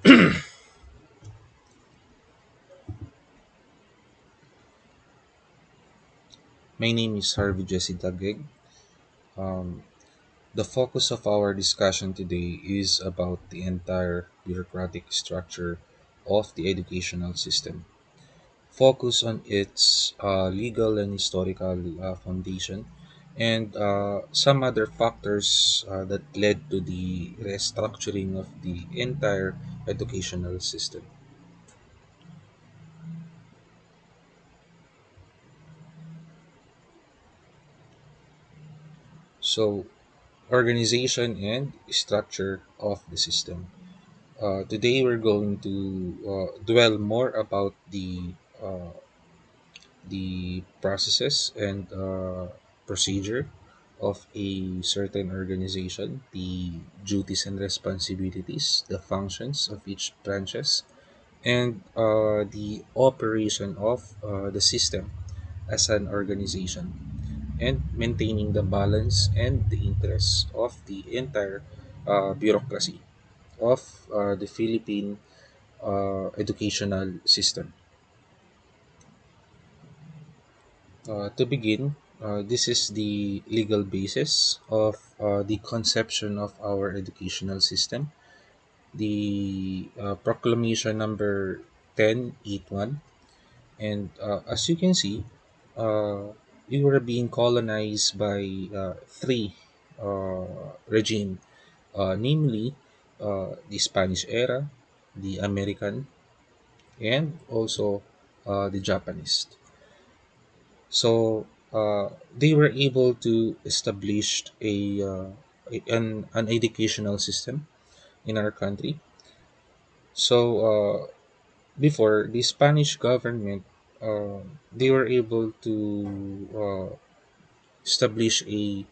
My name is Harvey Jesse Taggueg. Um, the focus of our discussion today is about the entire bureaucratic structure of the educational system. Focus on its legal and historical foundation and some other factors that led to the restructuring of the entire educational system. So, organization and structure of the system. Today we're going to dwell more about uh, the processes and procedure of a certain organization, the duties and responsibilities, the functions of each branches, and the operation of the system as an organization, and maintaining the balance and the interests of the entire bureaucracy of the Philippine educational system. To begin, this is the legal basis of the conception of our educational system. The Proclamation number 1081. And as you can see, we were being colonized by three regime, namely the Spanish era, the American, and also the Japanese. So they were able to establish an educational system in our country. So before the Spanish government, they were able to establish a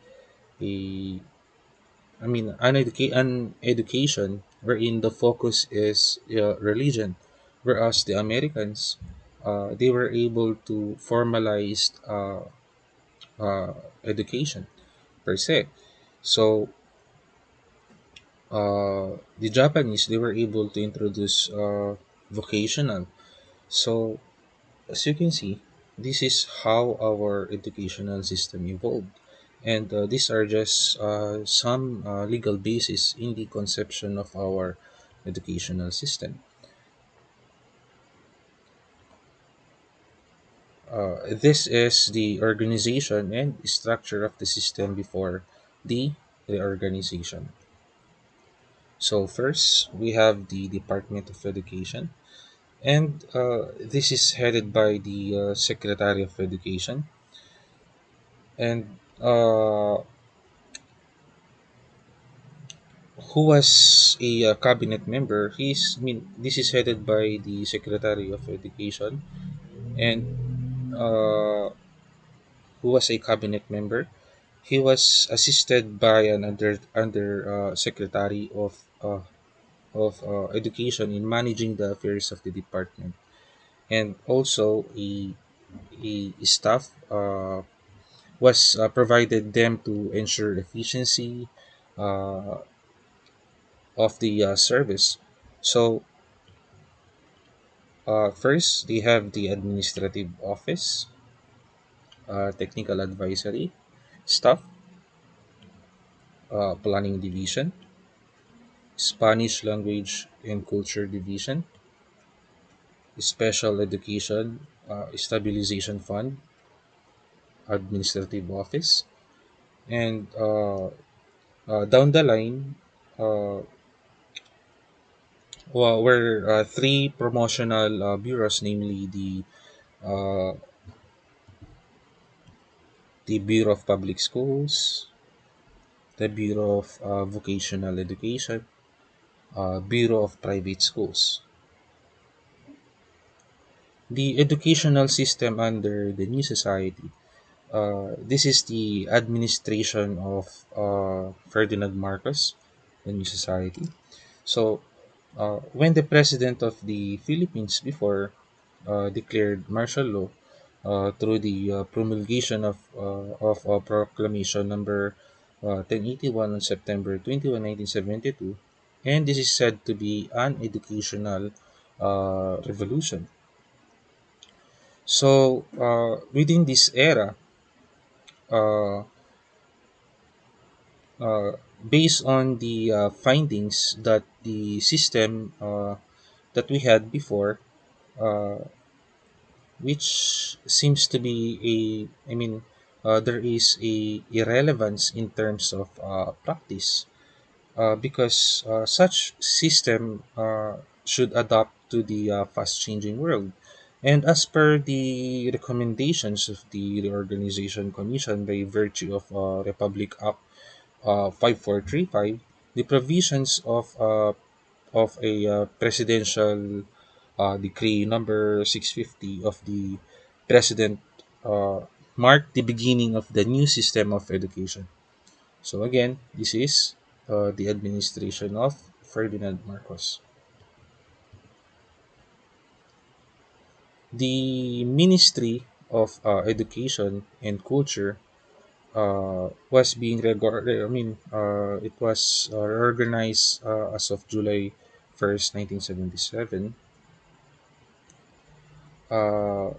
an education wherein the focus is religion, whereas the Americans, they were able to formalize uh, education per se. So the Japanese, they were able to introduce vocational. So as you can see, this is how our educational system evolved. And these are just some legal basis in the conception of our educational system. This is the organization and structure of the system before the reorganization. So first, we have the Department of Education, and this is headed by the Secretary of Education, and who was a cabinet member. This is headed by the Secretary of Education, and uh, who was a cabinet member. He was assisted by an under secretary of education in managing the affairs of the department, and also a staff was provided them to ensure efficiency uh, of the service. So first, they have the administrative office, technical advisory staff, planning division, Spanish language and culture division, special education stabilization fund, administrative office, and down the line, uh, were three promotional bureaus, namely uh, the Bureau of Public Schools, the Bureau of Vocational Education, Bureau of Private Schools. The educational system under the new society. This is the administration of Ferdinand Marcos, the new society. So, when the president of the Philippines before declared martial law through the promulgation of Proclamation number 1081 on September 21, 1972, and this is said to be an educational revolution. So, within this era, uh, uh, based on the findings that the system that we had before, uh, which seems to be there is a irrelevance in terms of practice, because such system should adapt to the fast changing world. And as per the recommendations of the Reorganization Commission by virtue of Republic Act 5435, the provisions of a presidential decree number 650 of the president uh, marked the beginning of the new system of education. So again, this is the administration of Ferdinand Marcos. The Ministry of Education and Culture was being regarded. It was reorganized as of July 1st, 1977. Uh,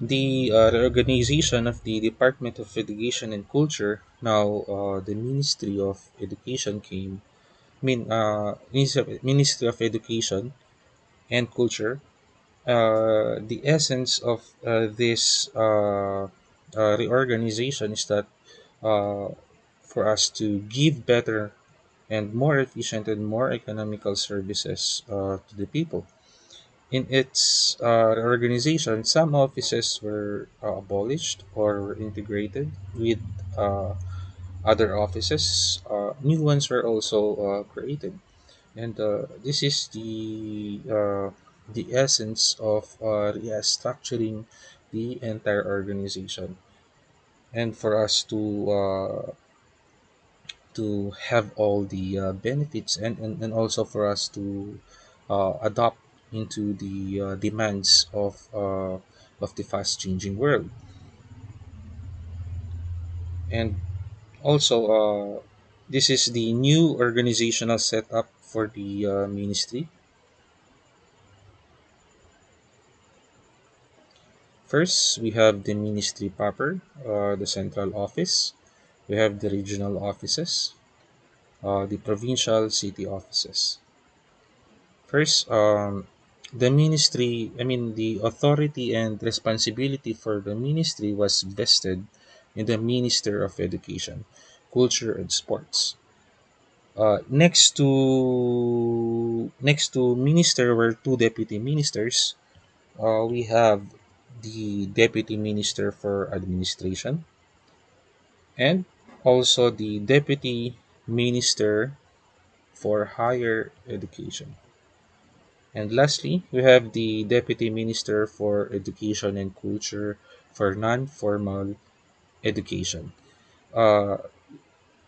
the reorganization of the Department of Education and Culture, now the Ministry of Education came. Ministry of Education and Culture. The essence of this reorganization is that uh, for us to give better and more efficient and more economical services to the people. In its reorganization, some offices were abolished or were integrated with uh, other offices. New ones were also created, and this is the essence of restructuring the entire organization, and for us to have all the benefits, and also for us to adopt into the demands of the fast changing world. And also, this is the new organizational setup for the ministry. First, we have the ministry proper, the central office. We have the regional offices, the provincial city offices. First, the authority and responsibility for the ministry was vested in the Minister of Education, Culture, and Sports. Next to minister were two deputy ministers. We have the deputy minister for administration and also the deputy minister for higher education. And lastly, we have the deputy minister for education and culture for non-formal education. Uh,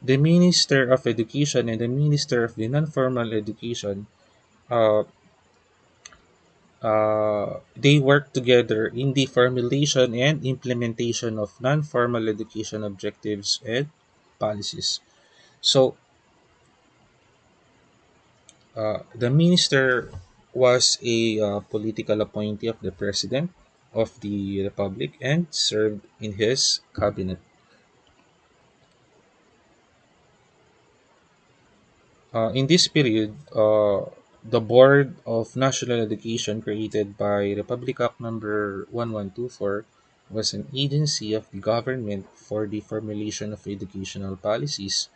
the minister of education and the minister of the non-formal education, uh, they work together in the formulation and implementation of non-formal education objectives and policies. So, the minister was a political appointee of the president of the republic and served in his cabinet. In this period, the Board of National Education, created by Republic Act number 1124, was an agency of the government for the formulation of educational policies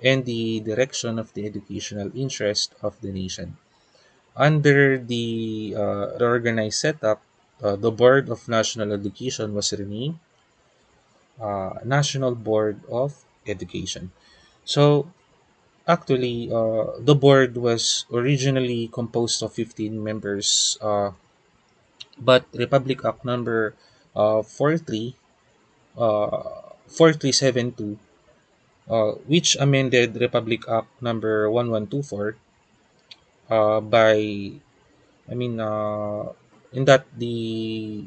and the direction of the educational interest of the nation. Under the reorganized setup, the Board of National Education was renamed National Board of Education. So, actually, the board was originally composed of 15 members, but Republic Act number 43, 4372, which amended Republic Act number 1124 by, I mean, in that the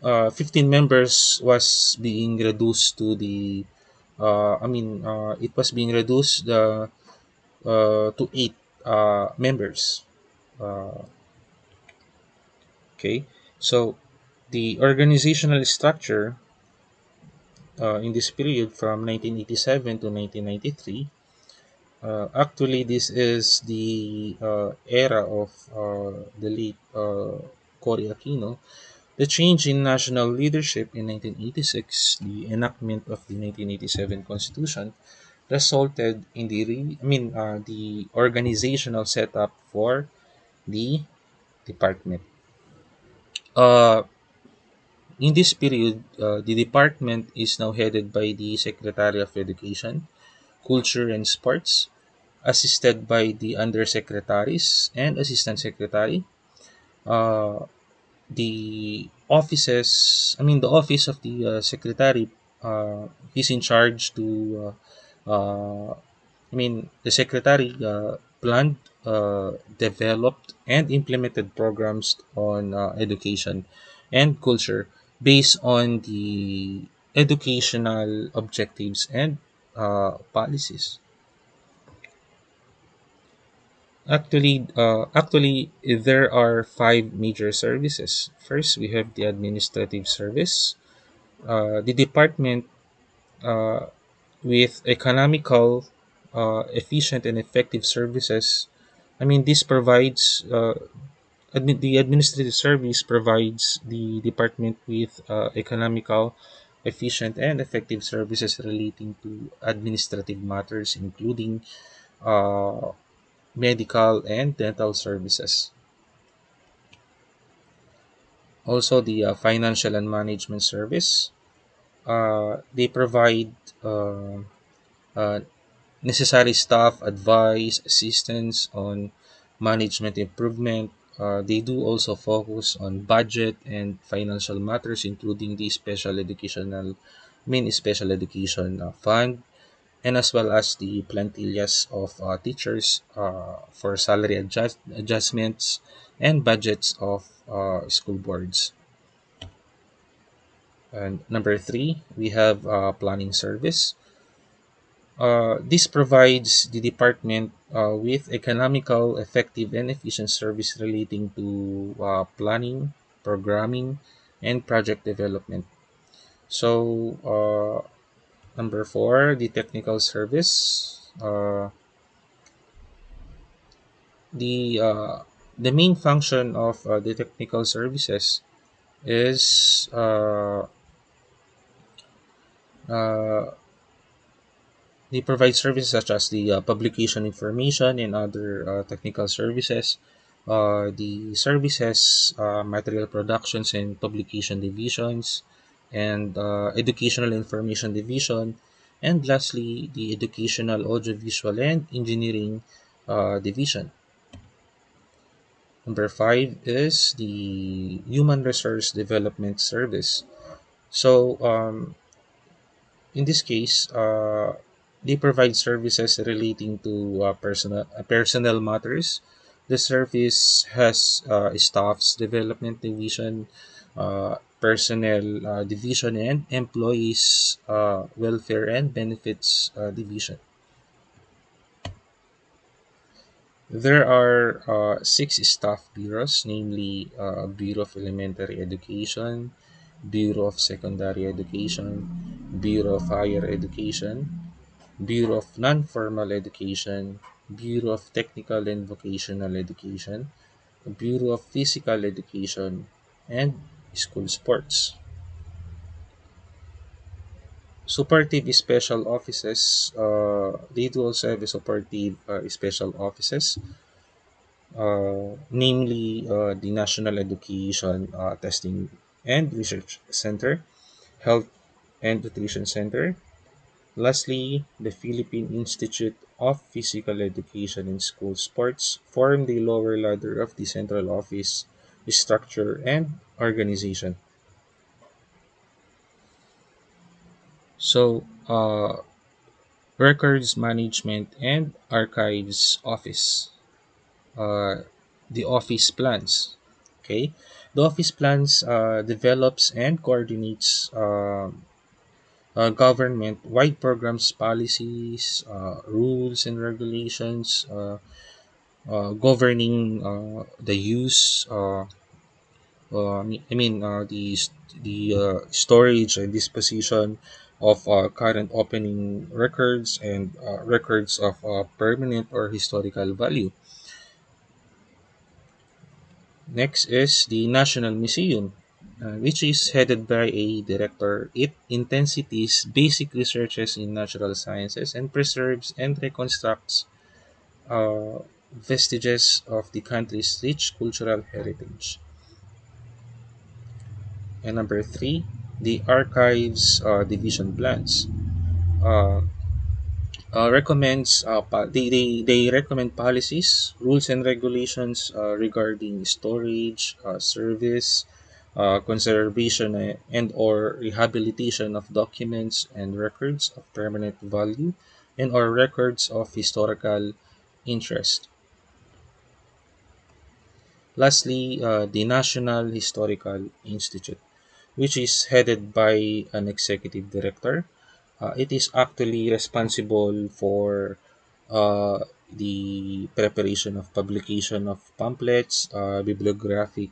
15 members was being reduced to the It was being reduced to eight members. Uh, okay, so the organizational structure in this period from 1987 to 1993. Actually, this is the era of the late Cory Aquino. The change in national leadership in 1986, the enactment of the 1987 Constitution, resulted in the organizational setup for the department. Uh, in this period, the department is now headed by the Secretary of Education, Culture and Sports, assisted by the undersecretaries and assistant secretary. Uh, the office of the secretary, he's in charge to, the secretary planned, developed, and implemented programs on education and culture based on the educational objectives and policies. Actually, there are five major services. First, we have the administrative service, the department uh, with economical, efficient, and effective services. This provides the administrative service provides the department with economical, efficient, and effective services relating to administrative matters, including uh, medical and dental services. Also, the financial and management service. They provide uh, uh, necessary staff, advice, assistance on management improvement. They do also focus on budget and financial matters, including the special education fund, and as well as the plantillas of teachers for salary adjustments and budgets of school boards. And number three, we have planning service. This provides the department with economical, effective, and efficient service relating to planning, programming, and project development. So, number four, the technical service. The main function of the technical services is uh, they provide services such as the publication information and other technical services. The services, material productions and publication divisions, and educational information division, and lastly, the educational, audiovisual, and engineering division. Number five is the human resource development service. So, in this case, they provide services relating to personnel matters. The service has staffs development division, personnel division, and employees welfare and benefits division. There are six staff bureaus, namely Bureau of Elementary Education, Bureau of Secondary Education, Bureau of Higher Education, Bureau of Non-Formal Education, Bureau of Technical and Vocational Education, Bureau of Physical Education, and School Sports. Supportive special offices, they do also have a supportive special offices, namely the National Education Testing and Research Center, Health and Nutrition Center. Lastly, the Philippine Institute of Physical Education and School Sports form the lower ladder of the central office structure and organization. So, Records Management and Archives Office. Uh, the office plans. Okay, the office plans develops and coordinates government-wide programs, policies, rules, and regulations governing the use. The storage and disposition of current opening records and records of permanent or historical value. Next is the National Museum, which is headed by a director. It intensities basic researches in natural sciences and preserves and reconstructs uh, vestiges of the country's rich cultural heritage. And number three, the Archives Division plans. Uh, they recommend policies, rules, and regulations regarding storage, service, conservation, and or rehabilitation of documents and records of permanent value and or records of historical interest. Lastly, the National Historical Institute, which is headed by an executive director. It is actually responsible for uh, the preparation of publication of pamphlets, bibliographic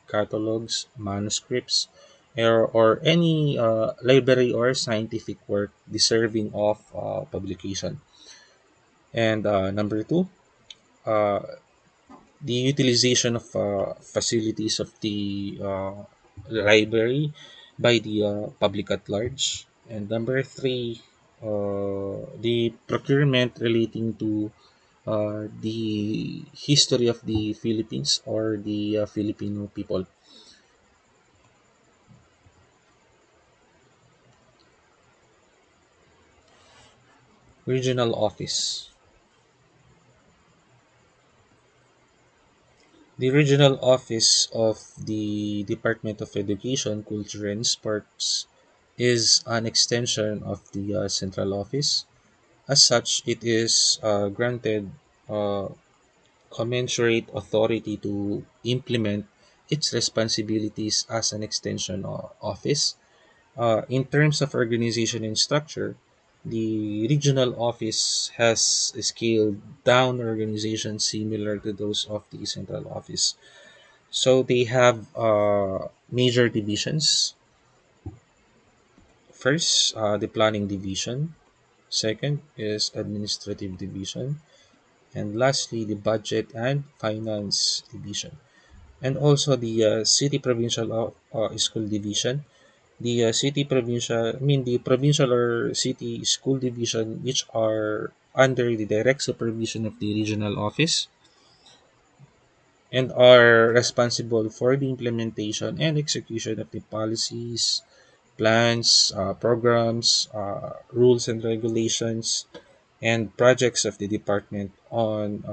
catalogs, manuscripts, or any library or scientific work deserving of publication. And number two, uh, the utilization of facilities of the library by the public at large. And number three, the procurement relating to the history of the Philippines or the Filipino people. Regional office. The regional office of the Department of Education, Culture, and Sports is an extension of the central office. As such, it is granted uh, commensurate authority to implement its responsibilities as an extension office. In terms of organization and structure, the regional office has a scaled down organization similar to those of the central office. So they have major divisions. First, the planning division. Second is administrative division. And lastly, the budget and finance division. And also the city provincial school division. The the provincial or city school division, which are under the direct supervision of the regional office and are responsible for the implementation and execution of the policies, plans, programs, rules and regulations, and projects of the department on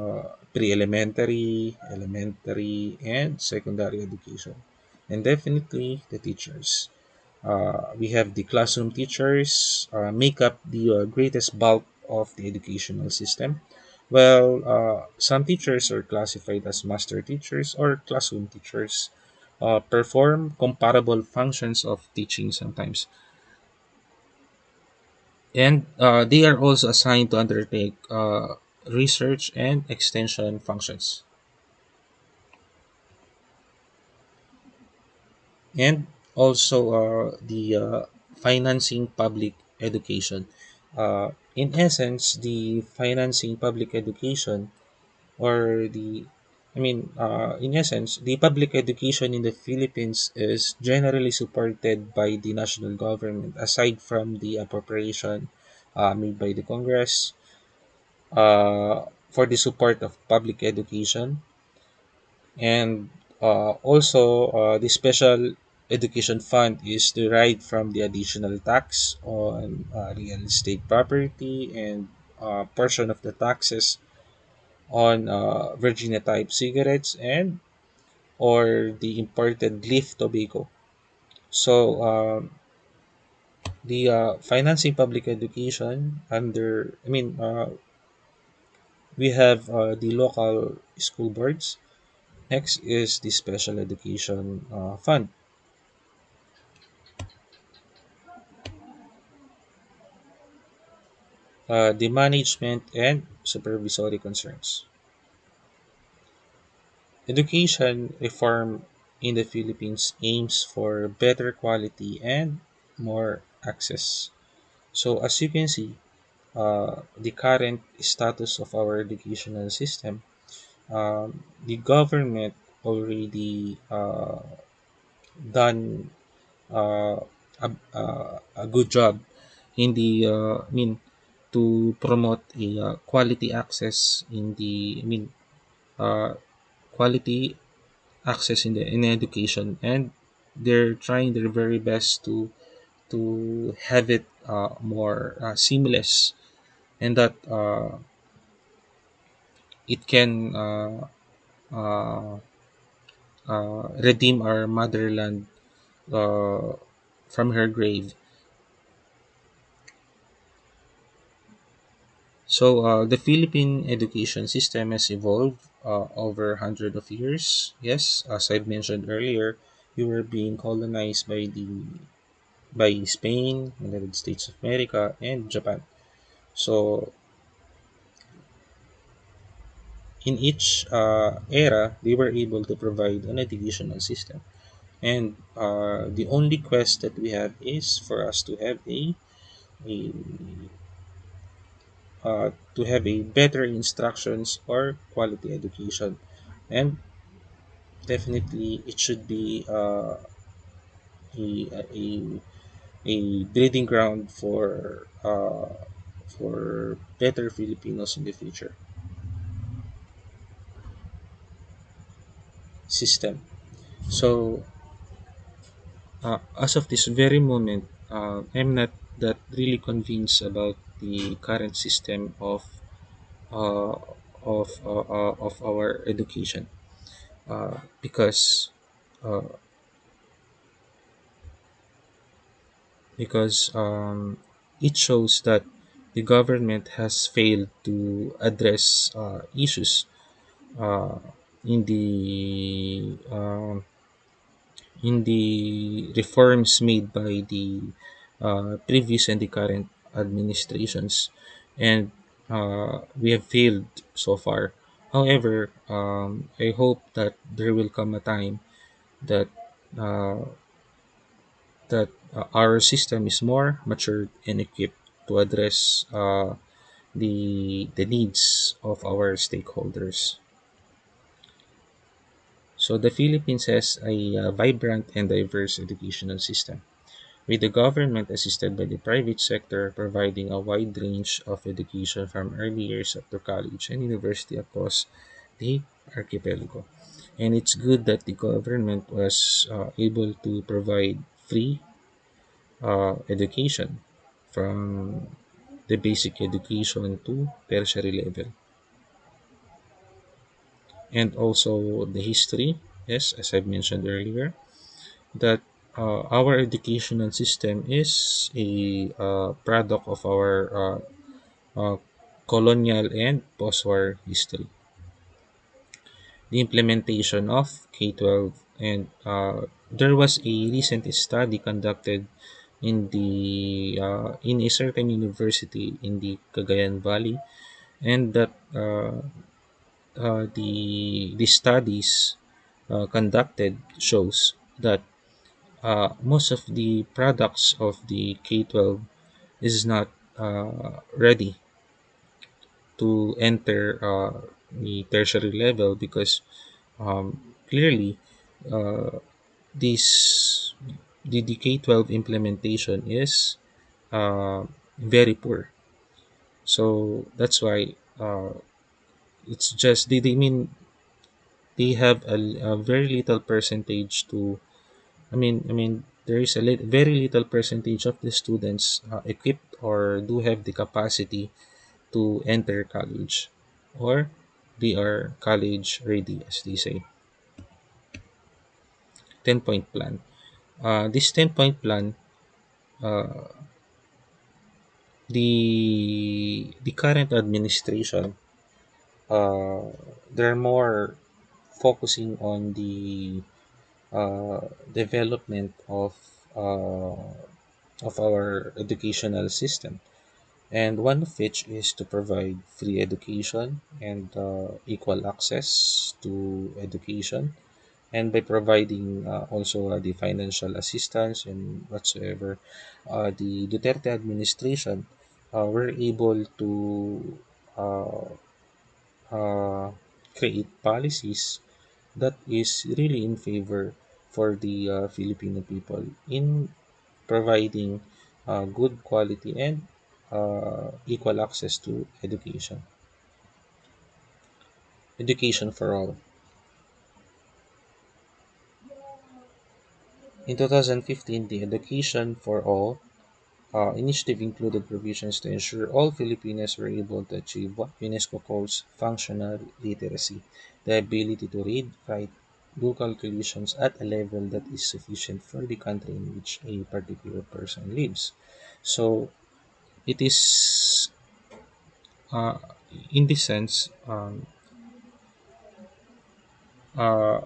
pre-elementary, elementary, and secondary education. And definitely the teachers. We have the classroom teachers make up the greatest bulk of the educational system. Well, some teachers are classified as master teachers or classroom teachers, perform comparable functions of teaching sometimes. And they are also assigned to undertake research and extension functions. And also the financing public education. In essence, the financing public education or the in essence, the public education in the Philippines is generally supported by the national government aside from the appropriation made by the Congress for the support of public education. And also, the special education fund is derived from the additional tax on real estate property and portion of the taxes on Virginia type cigarettes and or the imported leaf tobacco. So the financing public education under we have the local school boards. Next is the special education fund. the management and supervisory concerns. Education reform in the Philippines aims for better quality and more access. So, as you can see, the current status of our educational system, the government already done uh, a good job in the to promote a quality access in the uh, quality access in education, and they're trying their very best to have it more seamless, and that it can uh, redeem our motherland uh, from her grave. So the Philippine education system has evolved over hundred of years. Yes, as I mentioned earlier, we were being colonized by Spain, United States of America, and Japan. So in each era, they were able to provide an educational system. And the only quest that we have is for us a to have a better instructions or quality education, and definitely it should be a a breeding ground for better Filipinos in the future system. So as of this very moment, I'm not that really convinced about the current system uh, of our education, because uh, it shows that the government has failed to address issues uh, in the reforms made by the previous and the current administrations, and we have failed so far. However, I hope that there will come a time that uh, our system is more matured and equipped to address the needs of our stakeholders. So the Philippines has a vibrant and diverse educational system, with the government assisted by the private sector providing a wide range of education from early years up to college and university across the archipelago. And it's good that the government was able to provide free education from the basic education to tertiary level. And also the history, yes, as I've mentioned earlier, that our educational system is a product of our colonial and post-war history. The implementation of K-12, and there was a recent study conducted in a certain university in the Cagayan Valley, and that the studies conducted shows that most of the products of the K-12 is not ready to enter the tertiary level, because clearly uh, this the K-12 implementation is very poor. So that's why it's just they have a very little percentage to there is very little percentage of the students equipped or do have the capacity to enter college, or they are college ready, as they say. 10-point plan. This 10-point plan, uh, the current administration, uh, they're more focusing on the development uh, of our educational system. and one of which is to provide free education and equal access to education, and by providing also the financial assistance and whatsoever, the Duterte administration were able to uh, uh, create policies that is really in favor for the Filipino people in providing good quality and equal access to education for all. In 2015, the Education for All initiative included provisions to ensure all Filipinos were able to achieve what UNESCO calls functional literacy, the ability to read, write, do calculations at a level that is sufficient for the country in which a particular person lives. So it is, uh, in this sense, uh,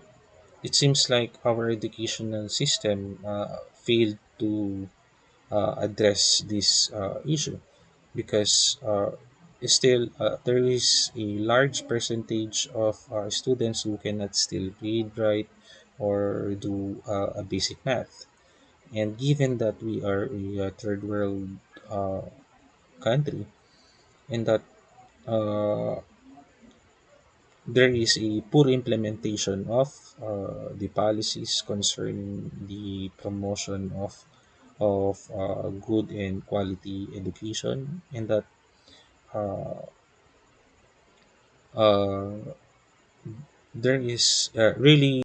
it seems like our educational system failed to address this issue, because still there is a large percentage of students who cannot still read, write, or do a basic math. And given that we are a third world uh, country, and that uh, there is a poor implementation of the policies concerning the promotion of good and quality education, and that uh, uh, there is really